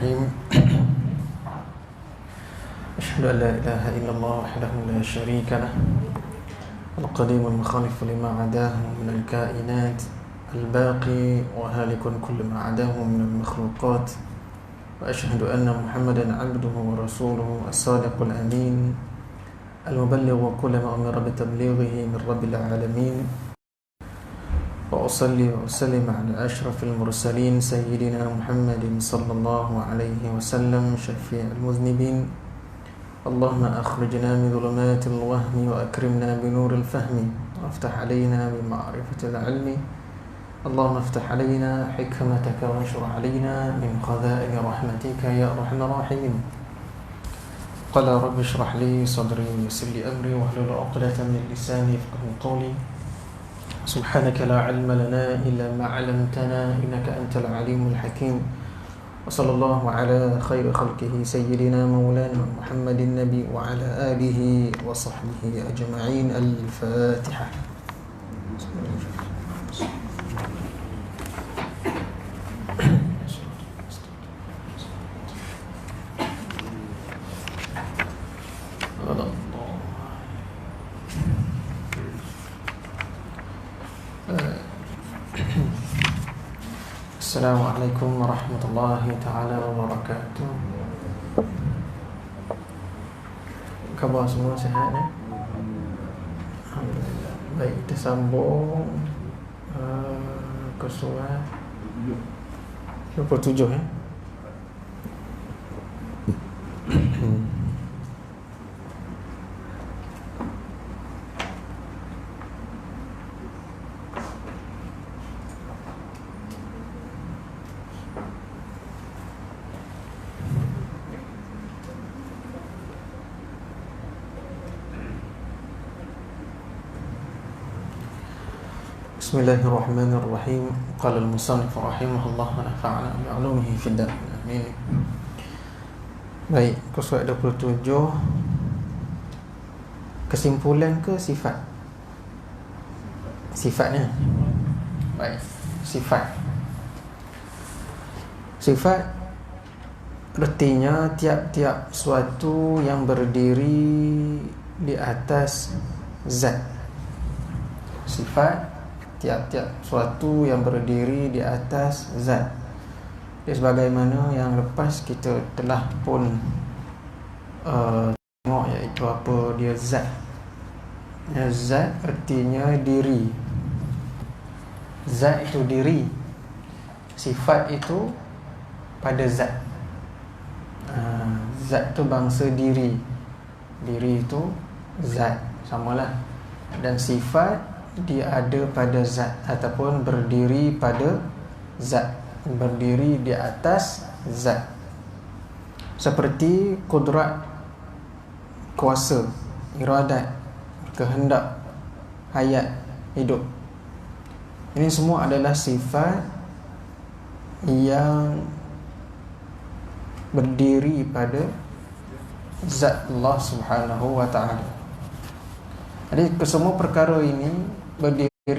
Bismillahirrahmanirrahim. Asyhadu an la ilaha illallah wahdahu la syarika lah, al-qadim al-mukhalif lima 'adahu min al-kainat, al-baqi wa halikun kullu ma 'adahu min al-makhluqat. Wa asyhadu anna Muhammadan 'abduhu wa rasuluhu as-sadiqul amin, al-muballigh kullu ma amara bi tablighihi min rabbil alamin. وأصلي وأسلم على أشرف المرسلين سيدنا محمد صلى الله عليه وسلم شفيع المذنبين. اللهم أخرجنا من ظلمات الوهم وأكرمنا بنور الفهم وافتح علينا بمعرفة العلم. اللهم افتح علينا حكمتك وانشر علينا من خزائن رحمتك يا أرحم الراحمين. قال رب اشرح لي صدري ويسر لي أمري واحلل عقدة من لساني يفقهوا قولي. سبحانك لا علم لنا إلا ما علمتنا إنك أنت العليم الحكيم. وصلى الله على خير خلقه سيدنا مولانا محمد النبي وعلى آله وصحبه أجمعين. الفاتحة. Assalamualaikum warahmatullahi ta'ala wabarakatuh. Khabar semua sihat ya? Alhamdulillah. Baik, kita sambung ke surah 27 ya. Bismillahirrahmanirrahim. Qala al-musannif rahimahullah wa nafa'ana bi'ulumihi fid dar. Amin. Baik, surah 27. Kesimpulan ke sifat? Sifatnya. Baik, sifat. Sifat artinya tiap-tiap suatu yang berdiri di atas zat. Sifat tiap-tiap suatu yang berdiri di atas zat. Jadi sebagaimana yang lepas kita telah pun tengok, iaitu apa dia zat. Zat artinya diri. Zat itu diri. Sifat itu pada zat. Zat itu bangsa diri. Diri itu zat, samalah. Dan sifat dia ada pada zat ataupun berdiri pada zat, berdiri di atas zat. Seperti kudrat, kuasa, iradat, kehendak, hayat, hidup. Ini semua adalah sifat yang berdiri pada zat Allah Subhanahu wa ta'ala. Jadi kesemua perkara ini berdiri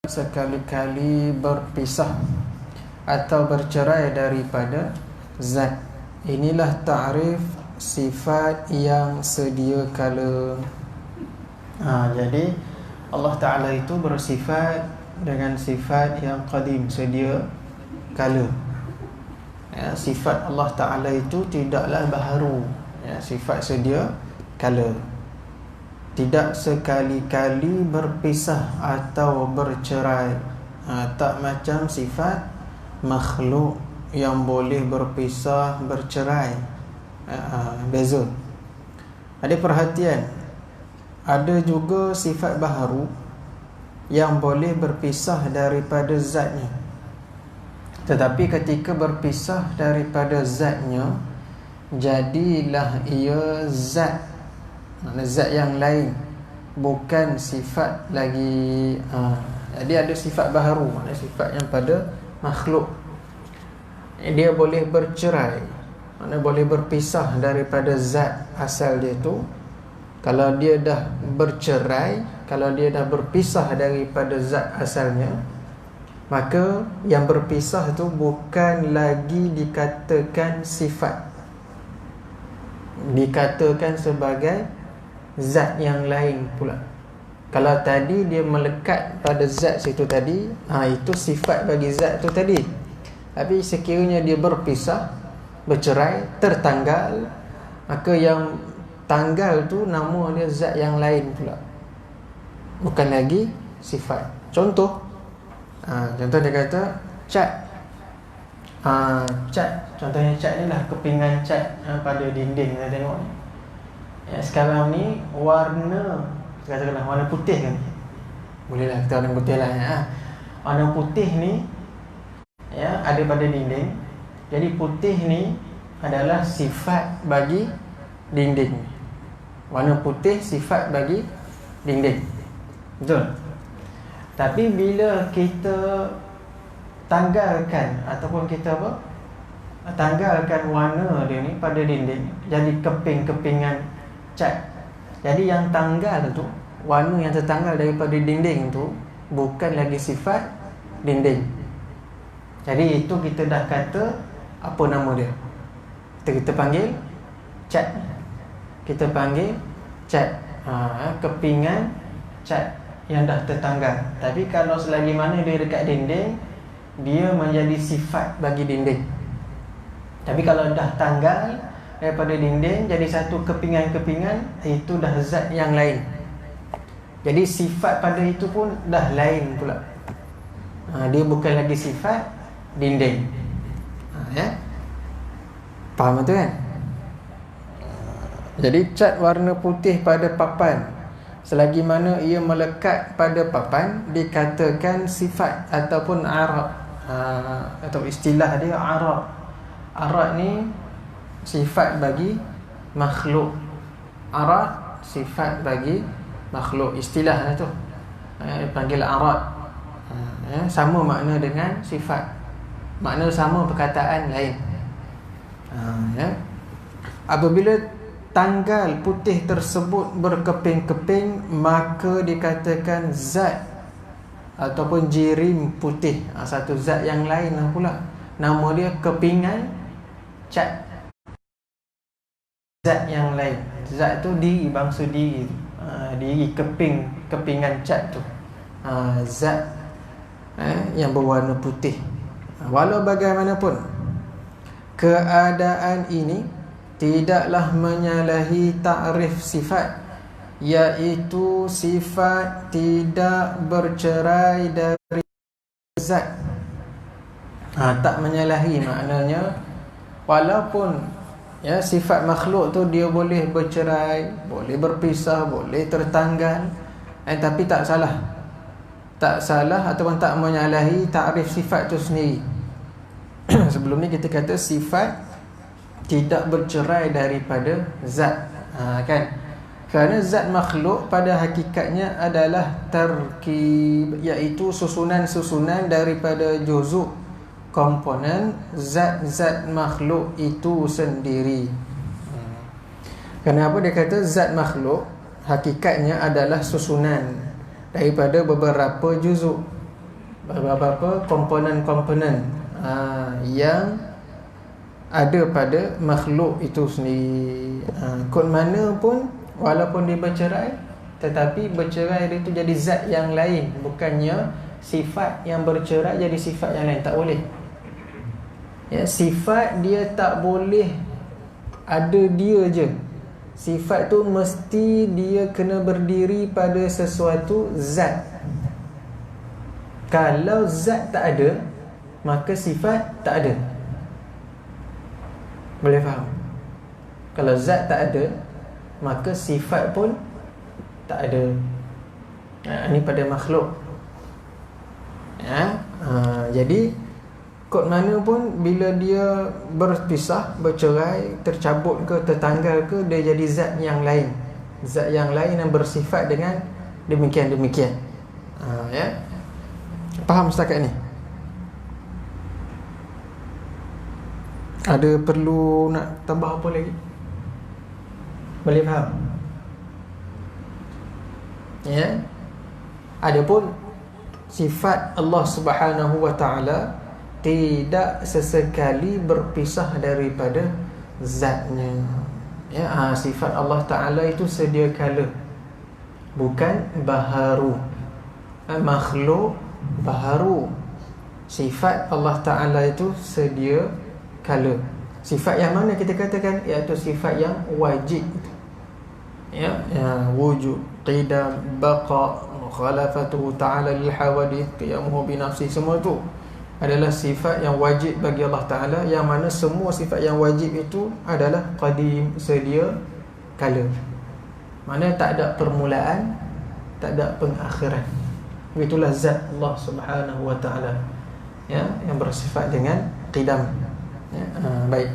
sekali-kali berpisah atau bercerai daripada zat. Inilah ta'rif sifat yang sedia kala. Jadi Allah Ta'ala itu bersifat dengan sifat yang qadim, sedia kala. Sifat Allah Ta'ala itu tidaklah baharu, sifat sedia kala. Tidak sekali-kali berpisah atau bercerai. Tak macam sifat makhluk yang boleh berpisah, bercerai. Beza. Ada perhatian. Ada juga sifat baharu yang boleh berpisah daripada zatnya. Tetapi ketika berpisah daripada zatnya, jadilah ia zat. Zat yang lain, bukan sifat lagi. Jadi ada sifat baharu, maknanya sifat yang pada makhluk. Dia boleh bercerai, maknanya boleh berpisah daripada zat asal dia tu. Kalau dia dah bercerai, kalau dia dah berpisah daripada zat asalnya, maka yang berpisah tu bukan lagi dikatakan sifat, dikatakan sebagai zat yang lain pula. Kalau tadi dia melekat pada zat situ tadi, itu sifat bagi zat tu tadi. Tapi sekiranya dia berpisah, bercerai, tertanggal, maka yang tanggal tu nama dia zat yang lain pula, bukan lagi sifat. Contoh, contoh dia kata cat. Cat, contohnya cat ni lah, kepingan cat pada dinding kita tengok ni. Sekarang ni warna, katakanlah warna putih kan, boleh lah kita warna putih lah warna putih ni ada pada dinding. Jadi putih ni adalah sifat bagi dinding. Warna putih sifat bagi dinding, betul. Tapi bila kita tanggalkan ataupun kita tanggalkan warna dia ni pada dinding, jadi keping-kepingan cat. Jadi yang tanggal tu, warna yang tertanggal daripada dinding tu bukan lagi sifat dinding. Jadi itu kita dah kata apa nama dia? Kita panggil cat. Kita panggil cat. Kepingan cat yang dah tertanggal. Tapi kalau selagi mana dia dekat dinding, dia menjadi sifat bagi dinding. Tapi kalau dah tanggal daripada dinding, jadi satu kepingan-kepingan, itu dah zat yang lain. Jadi sifat pada itu pun dah lain pula. Dia bukan lagi sifat dinding. Faham tu kan? Jadi cat warna putih pada papan, selagi mana ia melekat pada papan, dikatakan sifat ataupun arad. Atau istilah dia arad. Arad ni sifat bagi makhluk. Arad sifat bagi makhluk, istilah tu panggil arad. Sama makna dengan sifat, makna sama, perkataan lain. Apabila tanggal putih tersebut berkeping-keping, maka dikatakan zat ataupun jirim putih. Satu zat yang lain lah pula, nama dia kepingan cat. Zat yang lain, zat tu diri, bangsa diri, diri kepingan cat tu, zat yang berwarna putih. Walau bagaimanapun, keadaan ini tidaklah menyalahi takrif sifat, iaitu sifat tidak bercerai dari zat. Tak menyalahi maknanya walaupun sifat makhluk tu dia boleh bercerai, boleh berpisah, boleh tertanggal, tapi tak salah. Tak salah ataupun tak menyalahi takrif sifat tu sendiri. Sebelum ni kita kata sifat tidak bercerai daripada zat, kan? Kerana zat makhluk pada hakikatnya adalah tarkib, iaitu susunan-susunan daripada juzuk, komponen zat-zat makhluk itu sendiri. Kenapa dia kata zat makhluk? Hakikatnya adalah susunan daripada beberapa juzuk, beberapa komponen-komponen yang ada pada makhluk itu sendiri. Kod mana pun, walaupun dia bercerai, tetapi bercerai dia itu jadi zat yang lain, bukannya sifat yang bercerai jadi sifat yang lain. Tak boleh. Sifat dia tak boleh ada dia je. Sifat tu mesti dia kena berdiri pada sesuatu zat. Kalau zat tak ada, maka sifat tak ada. Boleh faham? Kalau zat tak ada, maka sifat pun tak ada. Ini pada makhluk. Jadi kod mana pun, bila dia berpisah, bercerai, tercabut ke, tertanggal ke, dia jadi zat yang lain. Zat yang lain yang bersifat dengan demikian-demikian. Faham setakat ni? Ada perlu nak tambah apa lagi? Boleh faham? Adapun sifat Allah Subhanahu wa ta'ala tidak sesekali berpisah daripada zatnya. Ya, sifat Allah Ta'ala itu sedia kala, bukan baharu. Makhluk baharu. Sifat Allah Ta'ala itu sedia kala. Sifat yang mana kita katakan? Iaitu sifat yang wajib. Ya, wujud, qidam, baqa, mukhalafatuhu ta'ala lil hawadith, qiyamuhu bi nafsi, semua tu adalah sifat yang wajib bagi Allah Ta'ala, yang mana semua sifat yang wajib itu adalah qadim, sedia kala. Mana tak ada permulaan, tak ada pengakhiran. Itulah zat Allah Subhanahu wa Ta'ala, ya, yang bersifat dengan qidam. Ya, baik.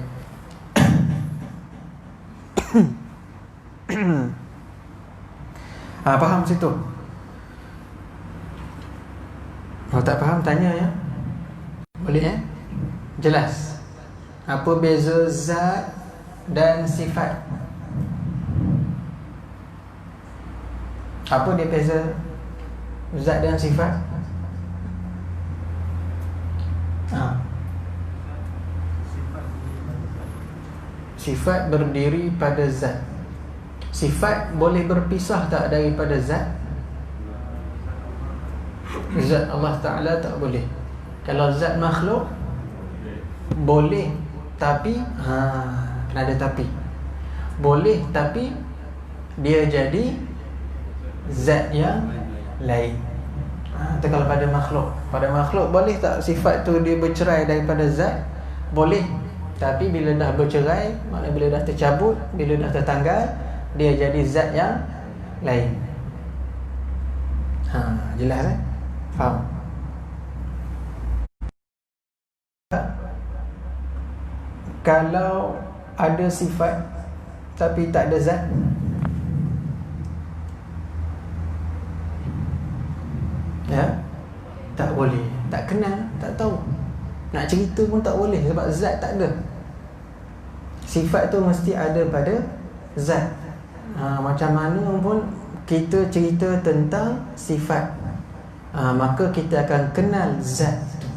Faham situ? Kalau tak faham tanya ya. Boleh ya? Jelas. Apa beza zat dan sifat? Apa dia beza zat dan sifat? Sifat berdiri pada zat. Sifat boleh berpisah tak daripada zat? Zat Allah Ta'ala tak boleh. Kalau zat makhluk boleh, tapi kena ada tapi. Boleh, tapi dia jadi zat yang lain. Itu kalau pada makhluk. Pada makhluk boleh tak sifat tu dia bercerai daripada zat? Boleh. Tapi bila dah bercerai, maknanya bila dah tercabut, bila dah tertanggal, dia jadi zat yang lain. Jelas kan? Faham? Kalau ada sifat tapi tak ada zat, ya, tak boleh. Tak kenal, tak tahu. Nak cerita pun tak boleh sebab zat tak ada. Sifat tu mesti ada pada zat. Macam mana pun kita cerita tentang sifat, maka kita akan kenal zat tu.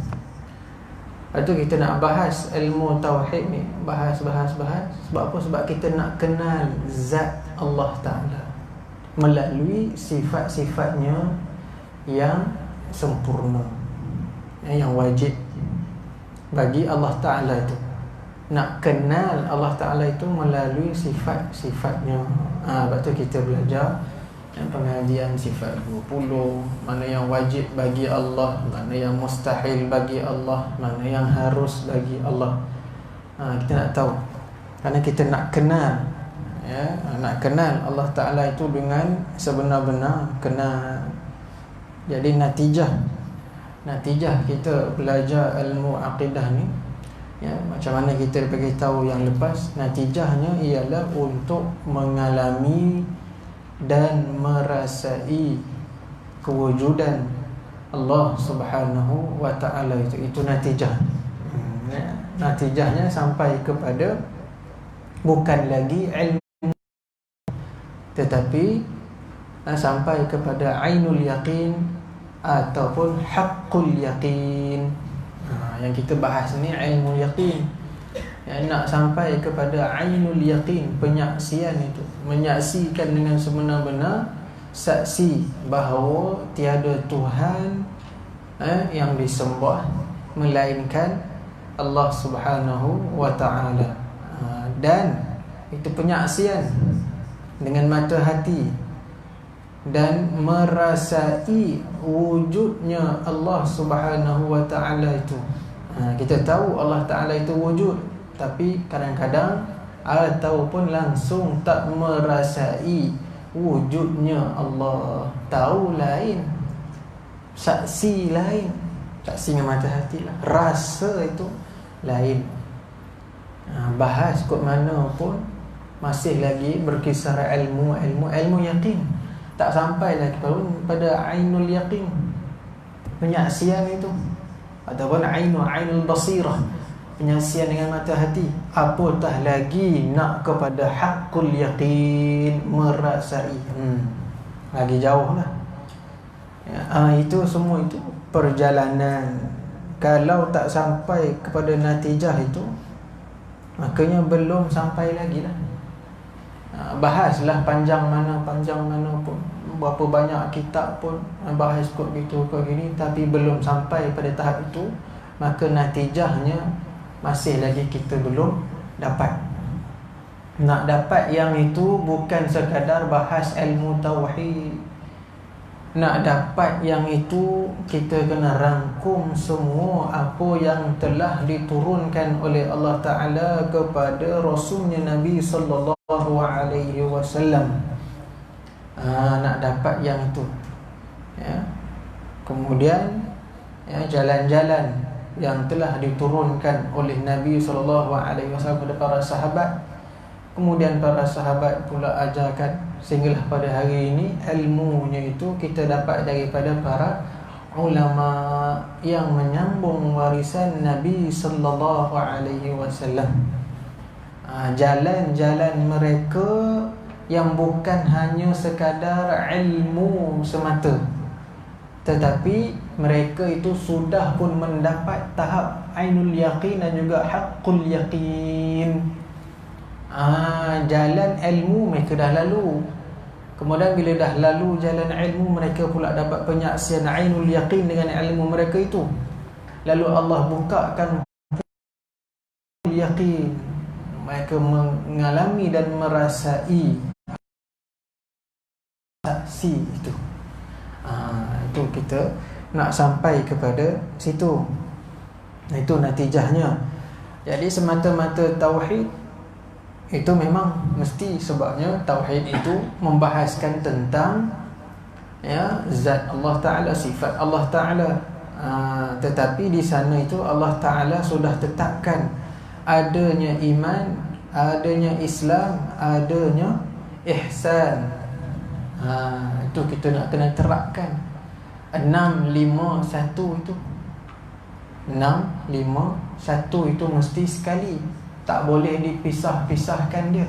Itu kita nak bahas ilmu tauhid ni, bahas. Sebab apa? Sebab kita nak kenal zat Allah Ta'ala melalui sifat-sifatnya yang sempurna, yang wajib bagi Allah Ta'ala itu. Nak kenal Allah Ta'ala itu melalui sifat-sifatnya. Lepas tu kita belajar pengajian sifat 20, mana yang wajib bagi Allah, mana yang mustahil bagi Allah, mana yang harus bagi Allah. Kita nak tahu, kerana kita nak kenal, ya, nak kenal Allah Ta'ala itu dengan sebenar-benar kenal. Jadi natijah kita belajar ilmu akidah ni, ya, macam mana kita beritahu yang lepas, natijahnya ialah untuk mengalami dan merasai kewujudan Allah Subhanahu wa Ta'ala. Itu natijah. Natijahnya sampai kepada bukan lagi ilmu, tetapi sampai kepada ainul yaqin ataupun haqqul yaqin. Yang kita bahas ni ilmu yaqin. Nak sampai kepada ainul yaqin, penyaksian itu, menyaksikan dengan sebenar-benar, saksi bahawa tiada Tuhan yang disembah melainkan Allah Subhanahu wa Ta'ala. Dan itu penyaksian dengan mata hati dan merasai wujudnya Allah Subhanahu wa Ta'ala itu. Kita tahu Allah Ta'ala itu wujud, tapi kadang-kadang ataupun langsung tak merasai wujudnya Allah. Tahu lain, saksi lain. Saksi dengan mata hati lah, rasa itu lain. Bahas kot mana pun masih lagi berkisar ilmu yakin. Tak sampai lagi pada ainul yaqin, penyaksian itu, ataupun ainul basirah, penyaksian dengan mata hati. Apatah lagi nak kepada haqqul yaqin, merasai. Lagi jauh lah, Ya, itu semua itu perjalanan. Kalau tak sampai kepada natijah itu, makanya belum sampai lagi lah. Bahaslah panjang mana pun, berapa banyak kitab pun bahas kod gitu kod gini, tapi belum sampai pada tahap itu, maka natijahnya masih lagi kita belum dapat. Nak dapat yang itu bukan sekadar bahas ilmu tauhid. Nak dapat yang itu, kita kena rangkum semua apa yang telah diturunkan oleh Allah Ta'ala kepada Rasulnya Nabi Sallallahu Alaihi Wasallam. Nak dapat yang itu, ya. Kemudian, ya, jalan-jalan yang telah diturunkan oleh Nabi Sallallahu Alaihi Wasallam kepada para sahabat. Kemudian para sahabat pula ajarkan, sehinggalah pada hari ini ilmunya itu kita dapat daripada para ulama yang menyambung warisan Nabi sallallahu alaihi wasallam. Jalan-jalan mereka yang bukan hanya sekadar ilmu semata, tetapi mereka itu sudah pun mendapat tahap ainul yaqin dan juga haqqul yaqin. Jalan ilmu mereka dah lalu. Kemudian bila dah lalu jalan ilmu, mereka pula dapat penyaksian ainul yaqin dengan ilmu mereka itu. Lalu Allah bukakan yaqin, mereka mengalami dan merasai saksi itu. Itu kita nak sampai kepada situ. Itu natijahnya. Jadi semata-mata tauhid itu memang mesti, sebabnya tauhid itu membahaskan tentang, ya, zat Allah Ta'ala, sifat Allah Ta'ala. Tetapi di sana itu Allah Ta'ala sudah tetapkan adanya iman, adanya Islam, adanya ihsan. Itu kita nak kena terapkan 6, 5, 1 itu 6, 5, 1 itu mesti sekali. Tak boleh dipisah-pisahkan dia.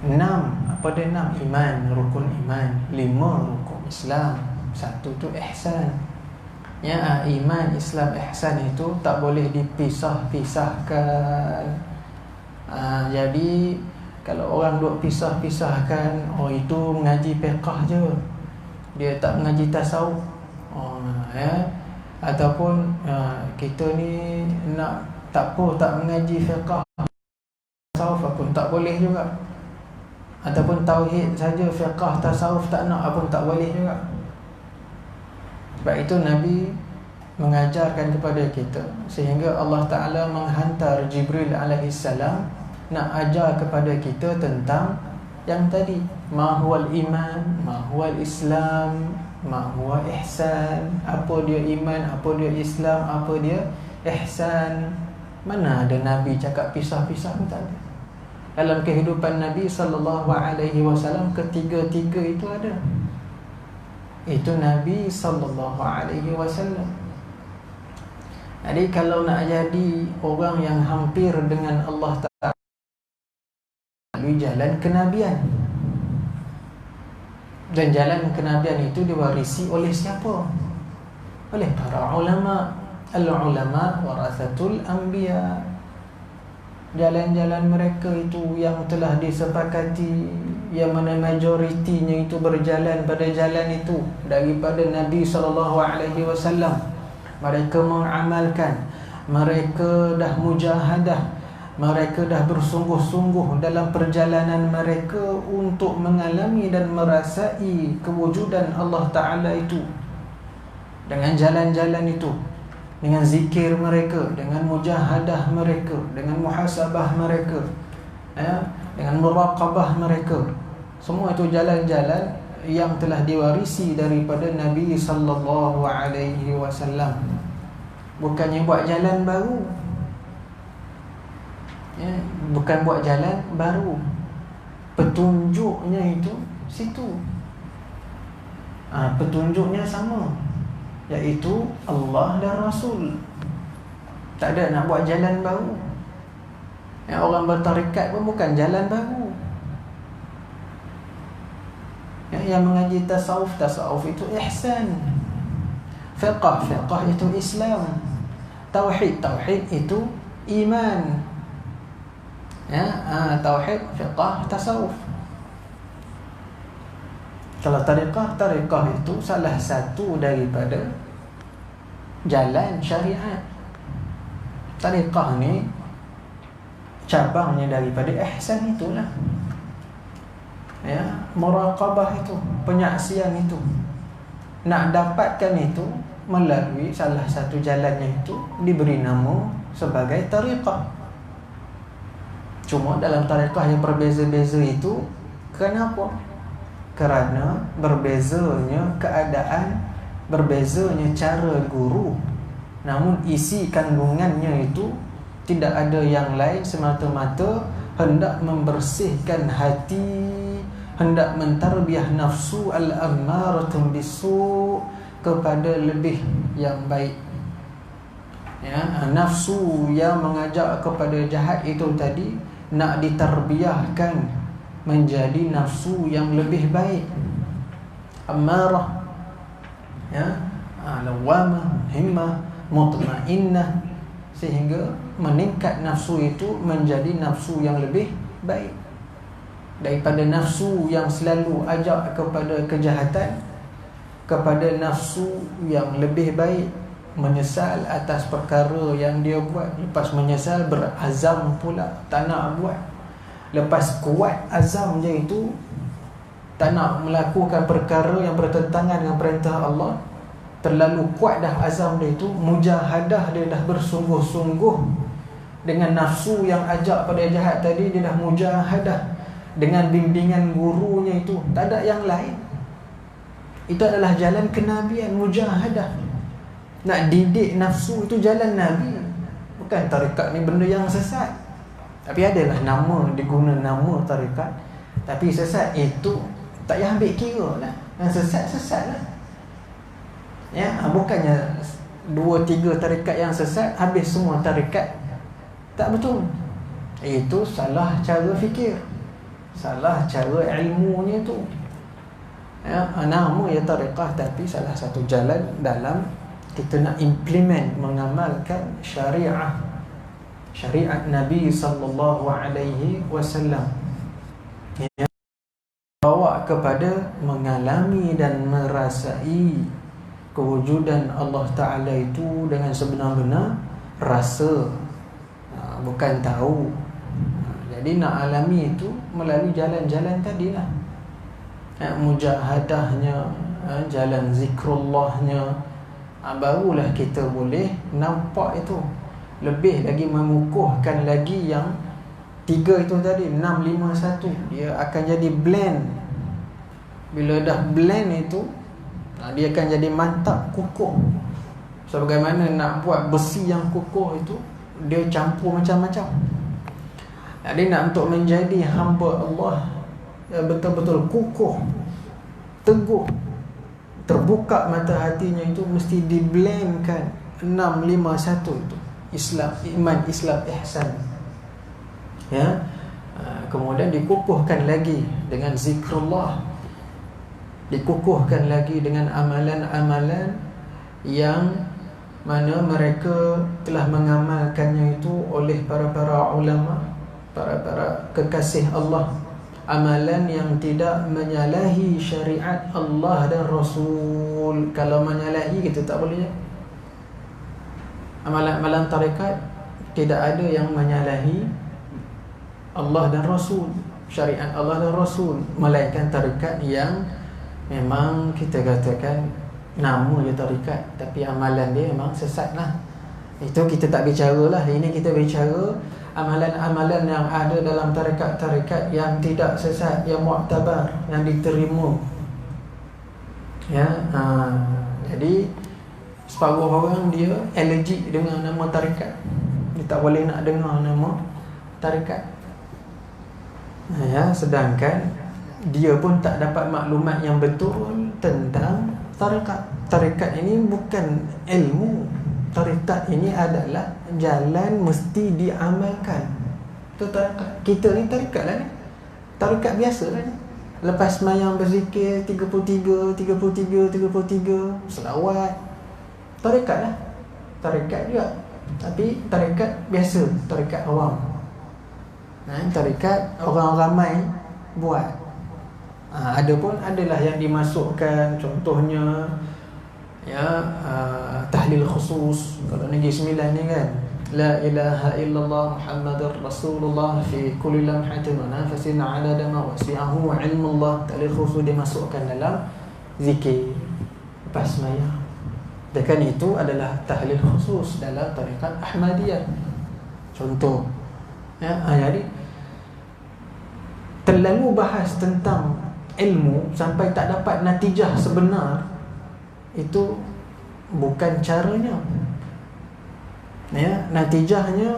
6, apa dia 6? Iman, rukun iman. 5, rukun Islam. 1 tu ihsan. Ya, iman, Islam, ihsan itu tak boleh dipisah-pisahkan. Jadi kalau orang duk pisah-pisahkan, itu mengaji fiqh je, dia tak mengaji tasawuf. Ya. Ataupun kita ni nak tak mengaji fiqh, tasawuf pun tak boleh juga. Ataupun tauhid saja, fiqh, tasawuf tak nak pun tak boleh juga. Sebab itu Nabi mengajarkan kepada kita, sehingga Allah Ta'ala menghantar Jibril alaihissalam nak ajar kepada kita tentang yang tadi, ma huwal iman, ma huwal Islam, ma huwa ihsan. Apa dia iman, apa dia Islam, apa dia ihsan. Mana ada Nabi cakap pisah-pisah pun tak ada. Dalam kehidupan Nabi sallallahu alaihi wasallam, ketiga-tiga itu ada. Itu Nabi sallallahu alaihi wasallam. Jadi kalau nak jadi orang yang hampir dengan Allah Ta'ala, melalui jalan kenabian. Dan jalan kenabian itu diwarisi oleh siapa? Oleh para ulama. Al-ulama warathatul anbiya. Jalan-jalan mereka itu yang telah disepakati, yang mana majoritinya itu berjalan pada jalan itu daripada Nabi SAW. Mereka mengamalkan, mereka dah mujahadah, mereka dah bersungguh-sungguh dalam perjalanan mereka untuk mengalami dan merasai kewujudan Allah Ta'ala itu. Dengan jalan-jalan itu, dengan zikir mereka, dengan mujahadah mereka, dengan muhasabah mereka, ya, dengan muraqabah mereka. Semua itu jalan-jalan yang telah diwarisi daripada Nabi sallallahu alaihi wasallam. Bukannya buat jalan baru, ya, bukan buat jalan baru. Petunjuknya itu situ. Petunjuknya sama, iaitu Allah dan Rasul. Tak ada nak buat jalan baru. Orang bertarikat pun bukan jalan baru. yang mengaji tasawuf itu ihsan, fiqh itu Islam, tauhid itu iman. Ya, tauhid, fiqh, tasawuf. Kalau tariqah itu salah satu daripada jalan syariat. Tariqah ni cabangnya daripada ihsan itulah. Ya, muraqabah itu, penyaksian itu. Nak dapatkan itu melalui salah satu jalannya itu diberi nama sebagai tariqah. Cuma dalam tariqah yang berbeza-beza itu, kenapa? Kerana berbezanya keadaan, berbezanya cara guru. Namun isi kandungannya itu tidak ada yang lain, semata-mata hendak membersihkan hati, hendak mentarbiah nafsu al-ammaratun bisu kepada lebih yang baik. Ya, nafsu yang mengajak kepada jahat itu tadi nak ditarbiahkan menjadi nafsu yang lebih baik. Ammarah, ya, lawamah, himmah, mutmainnah, sehingga meningkat nafsu itu menjadi nafsu yang lebih baik daripada nafsu yang selalu ajak kepada kejahatan, kepada nafsu yang lebih baik, menyesal atas perkara yang dia buat, lepas menyesal berazam pula tak nak buat. Lepas kuat azam dia itu tak nak melakukan perkara yang bertentangan dengan perintah Allah, terlalu kuat dah azam dia itu, mujahadah dia dah bersungguh-sungguh dengan nafsu yang ajak pada jahat tadi, dia dah mujahadah dengan bimbingan gurunya itu, tak ada yang lain. Itu adalah jalan kenabian, mujahadah. Nak didik nafsu itu jalan Nabi. Bukan tarikat ni benda yang sesat. Tapi adalah nama, diguna nama tarikat, tapi sesat itu tak payah ambil kira lah. Yang sesat lah. Ya, bukannya 2-3 tarikat yang sesat habis semua tarikat. Tak betul. Itu salah cara fikir, salah cara ilmunya tu. Ya, nama ya tariqah, tapi salah satu jalan dalam kita nak implement, mengamalkan syariat Nabi sallallahu alaihi wasallam, yang bawa kepada mengalami dan merasai kewujudan Allah Ta'ala itu dengan sebenar-benar rasa, bukan tahu. Jadi nak alami itu melalui jalan-jalan tadilah, mujahadahnya, jalan zikrullahnya, barulah kita boleh nampak itu. Lebih lagi mengukuhkan lagi yang 3 itu tadi, 6, 5, 1. Dia akan jadi blend. Bila dah blend itu, dia akan jadi mantap, kukuh. Sebagaimana nak buat besi yang kukuh itu, dia campur macam-macam. Jadi nak untuk menjadi hamba Allah yang betul-betul kukuh, teguh, terbuka mata hatinya, itu mesti diblendkan 6, 5, 1 itu. Islam, iman, Islam, ihsan. Ya, kemudian dikukuhkan lagi dengan zikrullah, dikukuhkan lagi dengan amalan-amalan yang mana mereka telah mengamalkannya itu oleh para ulama, para kekasih Allah. Amalan yang tidak menyalahi syariat Allah dan Rasul. Kalau menyalahi, kita tak boleh. Amalan-amalan tarikat tidak ada yang menyalahi Allah dan Rasul, syariat Allah dan Rasul, melainkan tarikat yang memang kita katakan nama dia tarikat, tapi amalan dia memang sesat lah. Itu kita tak bicara lah. Ini kita bicara amalan-amalan yang ada dalam tarikat-tarikat yang tidak sesat, yang mu'tabar, yang diterima. Ya, jadi separuh orang dia allergic dengan nama tarikat. Dia tak boleh nak dengar nama tarikat. Ya, sedangkan dia pun tak dapat maklumat yang betul tentang tarikat. Tarikat ini bukan ilmu. Tarikat ini adalah jalan mesti diamalkan. Itu tarikat. Kita ni tarikat lah ni. Tarikat biasa lah ni. Lepas semayang berzikir 33, 33, 33, selawat. Tarekat lah. Tarekat juga. Tapi tarekat biasa, tarekat awam. Tarekat orang ramai buat. Ada pun adalah yang dimasukkan, contohnya tahlil khusus. Kalau Negeri Sembilan ni kan, La ilaha illallah Muhammadur Rasulullah fi kulli lamhatin wa nafasin adada ma wasi'ahu ilmullah. Tahlil khusus dimasukkan dalam zikir lepas semayang. Dan itu adalah tahlil khusus dalam tarekat Ahmadiyah. Contoh. Jadi terlalu bahas tentang ilmu sampai tak dapat natijah sebenar, itu bukan caranya. Natijahnya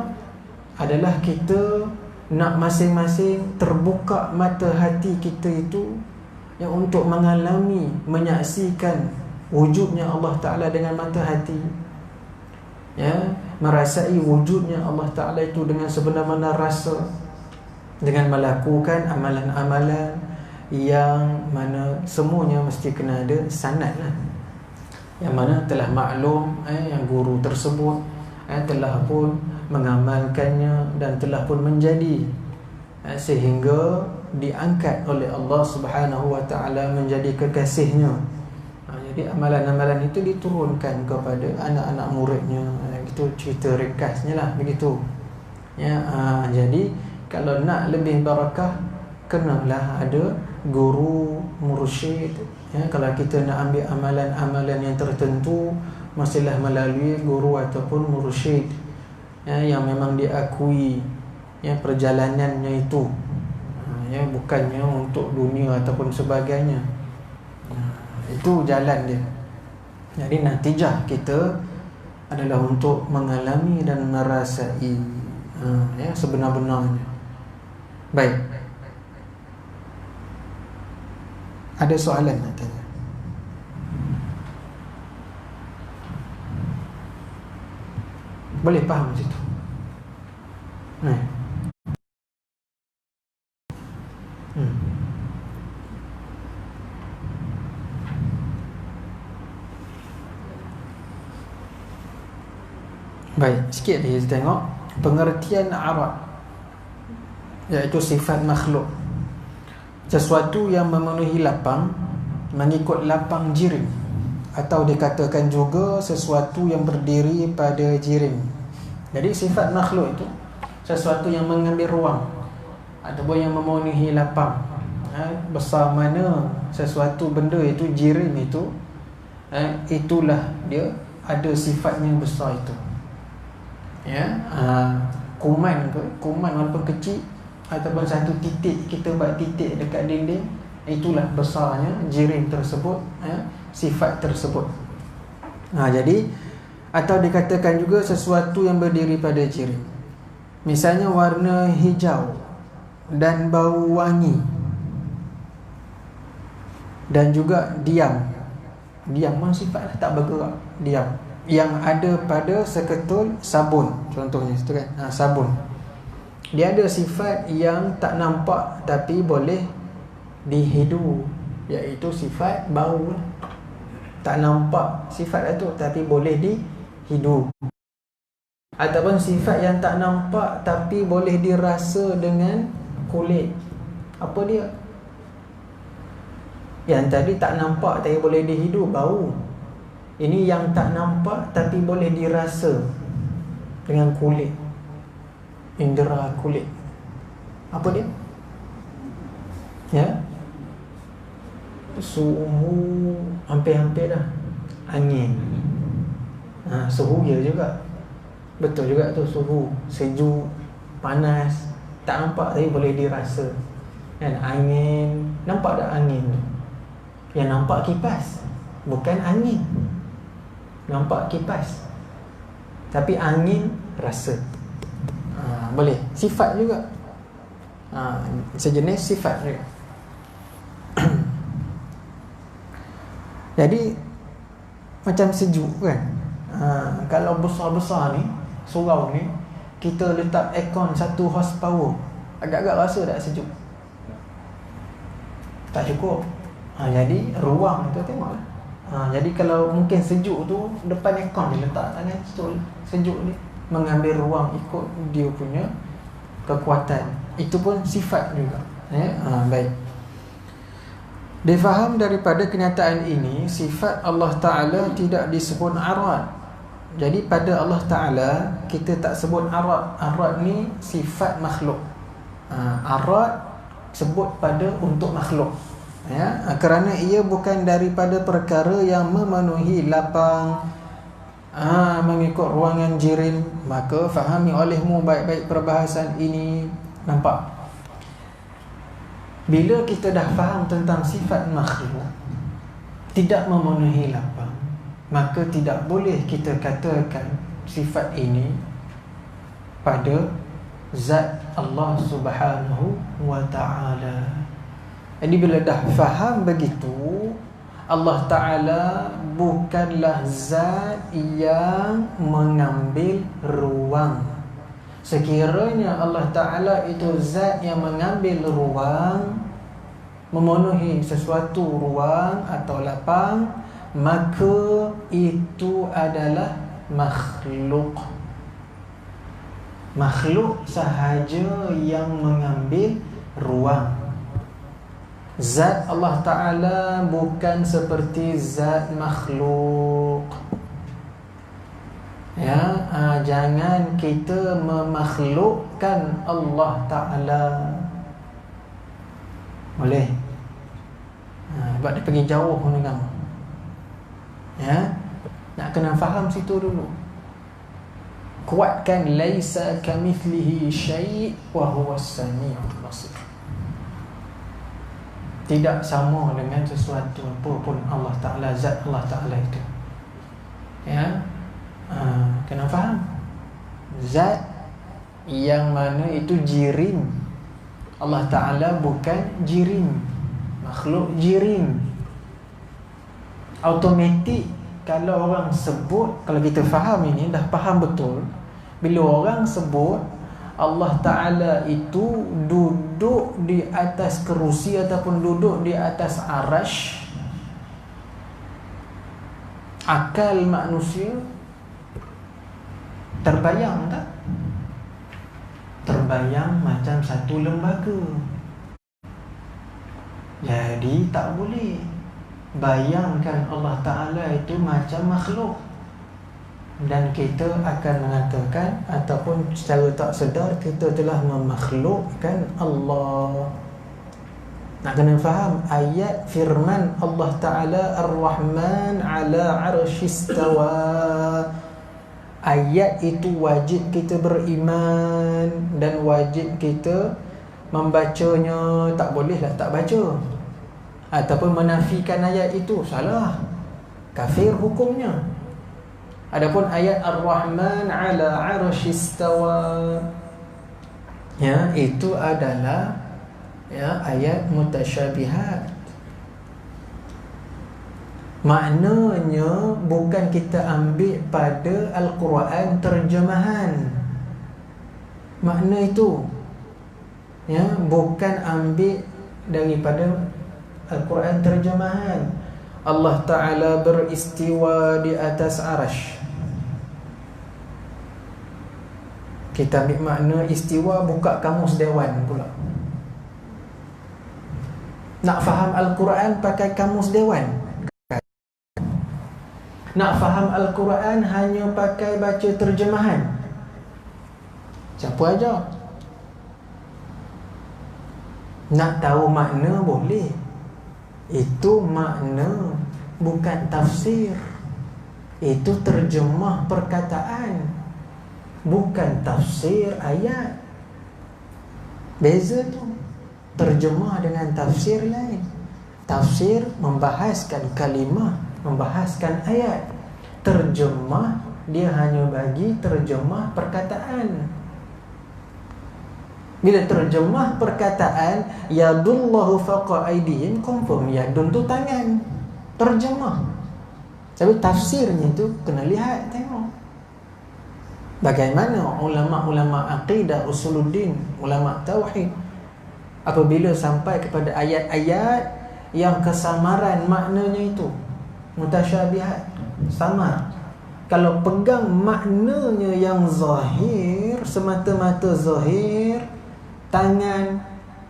adalah kita nak masing-masing terbuka mata hati kita itu untuk mengalami, menyaksikan wujudnya Allah Ta'ala dengan mata hati, merasai wujudnya Allah Ta'ala itu dengan sebenar-benar rasa, dengan melakukan amalan-amalan yang mana semuanya mesti kena ada sanad lah, yang mana telah maklum yang guru tersebut telah pun mengamalkannya dan telah pun menjadi sehingga diangkat oleh Allah Subhanahu wa Ta'ala menjadi kekasihnya. Jadi amalan-amalan itu diturunkan kepada anak-anak muridnya. Itu cerita ringkasnya lah begitu. Jadi kalau nak lebih barakah, kenalah ada guru mursyid. Kalau kita nak ambil amalan-amalan yang tertentu, mestilah melalui guru ataupun mursyid yang memang diakui perjalanannya itu, bukannya untuk dunia ataupun sebagainya. Itu jalan dia. Jadi natijah kita adalah untuk mengalami dan merasai sebenar-benarnya. Baik. Ada soalan nak tanya? Boleh faham situ? Baik, sikit lagi kita tengok pengertian Arab, iaitu sifat makhluk, sesuatu yang memenuhi lapang mengikut lapang jirim, atau dikatakan juga sesuatu yang berdiri pada jirim. Jadi sifat makhluk itu sesuatu yang mengambil ruang ataupun yang memenuhi lapang. Besar mana sesuatu benda itu, jirim itu, itulah dia ada sifatnya besar itu. Kuman walaupun kecil ataupun satu titik, kita buat titik dekat dinding, itulah besarnya jirim tersebut, sifat tersebut. Jadi atau dikatakan juga sesuatu yang berdiri pada jirim. Misalnya warna hijau dan bau wangi, dan juga diam pun sifatlah tak bergerak, diam, yang ada pada seketul sabun, contohnya itu kan, sabun. Dia ada sifat yang tak nampak tapi boleh dihidu, iaitu sifat bau. Tak nampak sifat itu tapi boleh dihidu. Ataupun sifat yang tak nampak tapi boleh dirasa dengan kulit. Apa dia? Yang tadi tak nampak tapi boleh dihidu, bau. Ini yang tak nampak tapi boleh dirasa dengan kulit, indera kulit. Apa dia? Suhu hampir-hampir dah. Angin. Suhu dia juga. Betul juga tu, suhu, sejuk, panas, tak nampak tapi boleh dirasa. Dan angin, nampak tak angin? Yang nampak kipas, bukan angin. Nampak kipas, tapi angin rasa. Boleh. Sifat juga, sejenis sifat juga. Jadi macam sejuk kan. Kalau besar-besar ni, surau ni, kita letak aircon 1 horsepower, agak-agak rasa tak sejuk? tak cukup. Jadi ruang tu tengoklah. Jadi kalau mungkin sejuk tu depan aircon dia letak tangan betul sejuk ni mengambil ruang ikut dia punya kekuatan. Itu pun sifat juga. Baik. Difaham daripada kenyataan ini, sifat Allah Ta'ala tidak disebut arad. Jadi pada Allah Ta'ala kita tak sebut arad. Arad ni sifat makhluk. Arad sebut pada untuk makhluk, kerana ia bukan daripada perkara yang memenuhi lapang, mengikut ruangan jirim. Maka fahami olehmu baik-baik perbahasan ini. Nampak? Bila kita dah faham tentang sifat makhluk tidak memenuhi lapang, maka tidak boleh kita katakan sifat ini pada zat Allah Subhanahu wa ta'ala. Jadi bila dah faham begitu, Allah Ta'ala bukanlah zat yang mengambil ruang. Sekiranya Allah Ta'ala itu zat yang mengambil ruang, memenuhi sesuatu ruang atau lapang, maka itu adalah makhluk. Makhluk sahaja yang mengambil ruang. Zat Allah Ta'ala bukan seperti zat makhluk. Jangan kita memakhlukkan Allah Ta'ala. Boleh? Sebab dia pergi jauh dengan kamu. Nak kena faham situ dulu. Kuatkan laisa kamithlihi syai' wa huwas sami'ul basir. Tidak sama dengan sesuatu apa pun Allah Ta'ala, zat Allah Ta'ala itu. Kena faham. Zat yang mana itu jirim. Allah Ta'ala bukan jirim. Makhluk jirim. Automatik kalau orang sebut, kalau kita faham ini, dah faham betul, bila orang sebut Allah Ta'ala itu duduk di atas kerusi ataupun duduk di atas arash, akal manusia terbayang tak? Terbayang macam satu lembaga. Jadi tak boleh bayangkan Allah Ta'ala itu macam makhluk. Dan kita akan mengatakan ataupun secara tak sedar kita telah memakhlukkan Allah. Nak kena faham ayat firman Allah Ta'ala Ar-Rahman ala arsyistawa. Ayat itu wajib kita beriman dan wajib kita membacanya. Tak bolehlah tak baca ataupun menafikan ayat itu, salah, kafir hukumnya. Adapun ayat Ar-Rahman ala arsyistawa, itu adalah ayat mutasyabihat. Maknanya bukan kita ambil pada Al-Quran terjemahan. Makna itu bukan ambil daripada Al-Quran terjemahan. Allah Ta'ala beristiwa di atas arash. Kita ambil makna istiwa, buka kamus Dewan pula. Nak faham Al-Quran pakai kamus Dewan. Nak faham Al-Quran hanya pakai baca terjemahan. Siapa aja? Nak tahu makna boleh. Itu makna, bukan tafsir. Itu terjemah perkataan, bukan tafsir ayat. Beza tu. Terjemah dengan tafsir lain. Tafsir membahaskan kalimah, membahaskan ayat. Terjemah dia hanya bagi terjemah perkataan. Bila terjemah perkataan yadullahu faqa aydihim, confirm yadun tu tangan. Terjemah. Tapi tafsirnya tu kena lihat, tengok. Bagaimana ulama-ulama akidah, usuluddin, ulama tauhid apabila sampai kepada ayat-ayat yang kesamaran maknanya itu. Mutasyabihat, samar. Kalau pegang maknanya yang zahir, semata-mata zahir, tangan,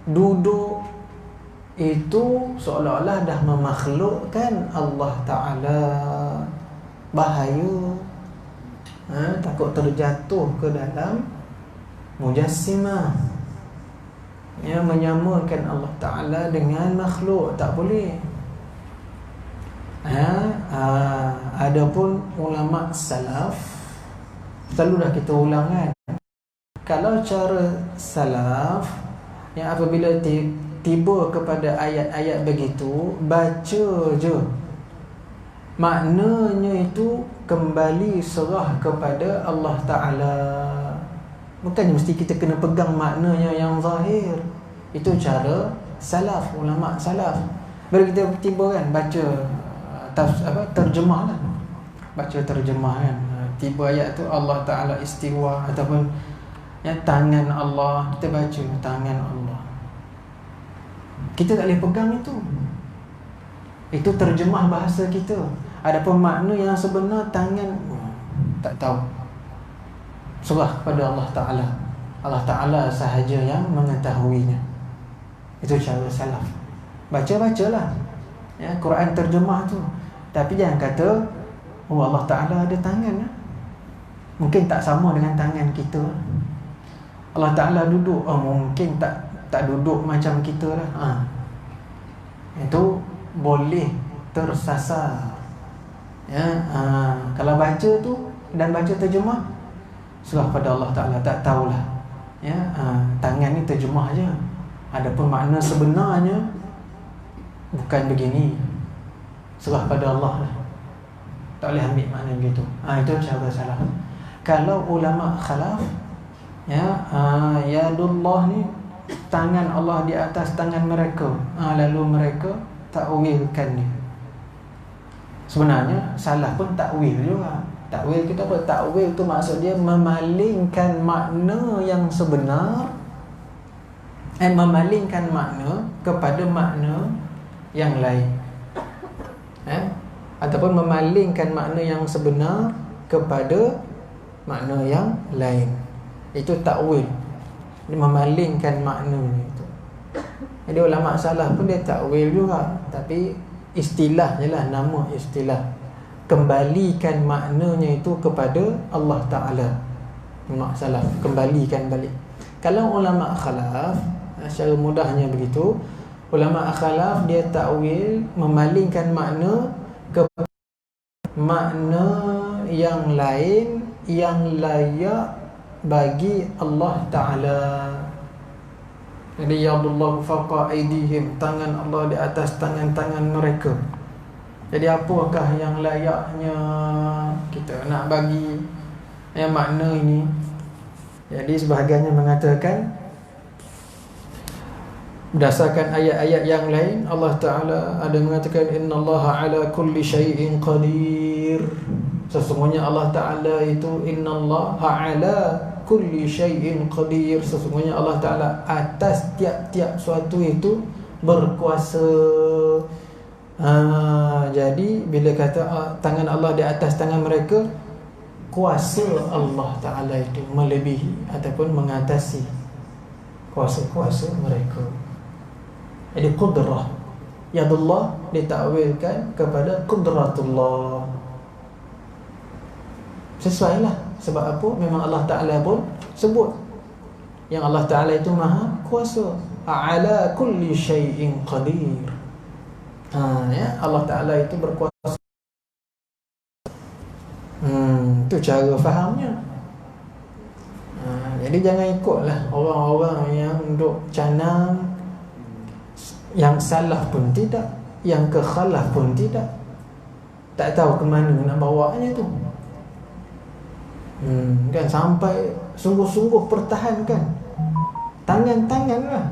duduk, itu seolah-olah dah memakhlukkan Allah Ta'ala. Bahaya. Takut terjatuh ke dalam mujassimah, menyamakan Allah Ta'ala dengan makhluk. Tak boleh. Adapun ulama salaf, selalu dah kita ulang kan, kalau cara salaf yang apabila tiba kepada ayat-ayat begitu, baca je, maknanya itu kembali serah kepada Allah Ta'ala. Bukan mesti kita kena pegang maknanya yang zahir. Itu cara salaf, ulama salaf. Baru kita tiba kan baca terjemah lah. Baca terjemah kan, tiba ayat tu Allah Ta'ala istiwa, ataupun tangan Allah, kita baca tangan Allah. Kita tak boleh pegang itu. Itu terjemah bahasa kita. Adapun makna yang sebenar tangan, tak tahu. Serah pada Allah Ta'ala. Allah Ta'ala sahaja yang mengetahuinya. Itu cara salaf. Baca-bacalah Quran terjemah tu. Tapi jangan kata Allah Ta'ala ada tangan. Mungkin tak sama dengan tangan kita. Allah Ta'ala duduk, mungkin tak duduk macam kita lah. Itu boleh tersasar. Kalau baca tu dan baca terjemah, serah pada Allah Ta'ala, tak tahulah. Tangan ni terjemah je. Adapun makna sebenarnya bukan begini. Serah pada Allah lah. Tak boleh ambil makna begitu. Itu cara salah. Kalau ulama khalaf, yadullah ni, tangan Allah di atas tangan mereka, lalu mereka takwilkan ni. Sebenarnya salah pun takwil juga. Takwil kita apa? Takwil tu maksud dia memalingkan makna yang sebenar, memalingkan makna kepada makna yang lain. Ataupun memalingkan makna yang sebenar kepada makna yang lain. Itu takwil. Dia memalingkan maknanya itu. Jadi ulama salah pun dia takwil juga, tapi istilah je lah, nama istilah. Kembalikan maknanya itu kepada Allah Ta'ala. Ulama salaf kembalikan balik. Kalau ulama khalaf, secara mudahnya begitu, ulama khalaf dia takwil, memalingkan makna ke makna yang lain yang layak bagi Allah Ta'ala. Jadi yadullahu fawqa aydihim, tangan Allah di atas tangan-tangan mereka. Jadi apakah yang layaknya kita nak bagi makna ini? Jadi sebahagiannya mengatakan berdasarkan ayat-ayat yang lain, Allah Ta'ala ada mengatakan innallaha ala kulli syai'in qadir. Sesungguhnya Allah Ta'ala itu innallaha ala kulli syai'in qadir. Sesungguhnya Allah Ta'ala atas tiap-tiap suatu itu berkuasa. Jadi bila kata tangan Allah di atas tangan mereka, kuasa Allah Ta'ala itu melebihi ataupun mengatasi kuasa-kuasa mereka. Jadi qudrah, yadullah ditakwilkan kepada qudratullah. Sesuai lah. Sebab apa? Memang Allah Ta'ala pun sebut yang Allah Ta'ala itu maha kuasa. Ala kulli syai'in qadir. Allah Ta'ala itu berkuasa. Itu cara fahamnya. Jadi jangan ikutlah orang-orang yang duk canang, yang salah pun tidak, yang kekhalaf pun tidak. Tak tahu ke mana nak bawanya tu. Kan sampai sungguh-sungguh pertahankan tangan-tangan lah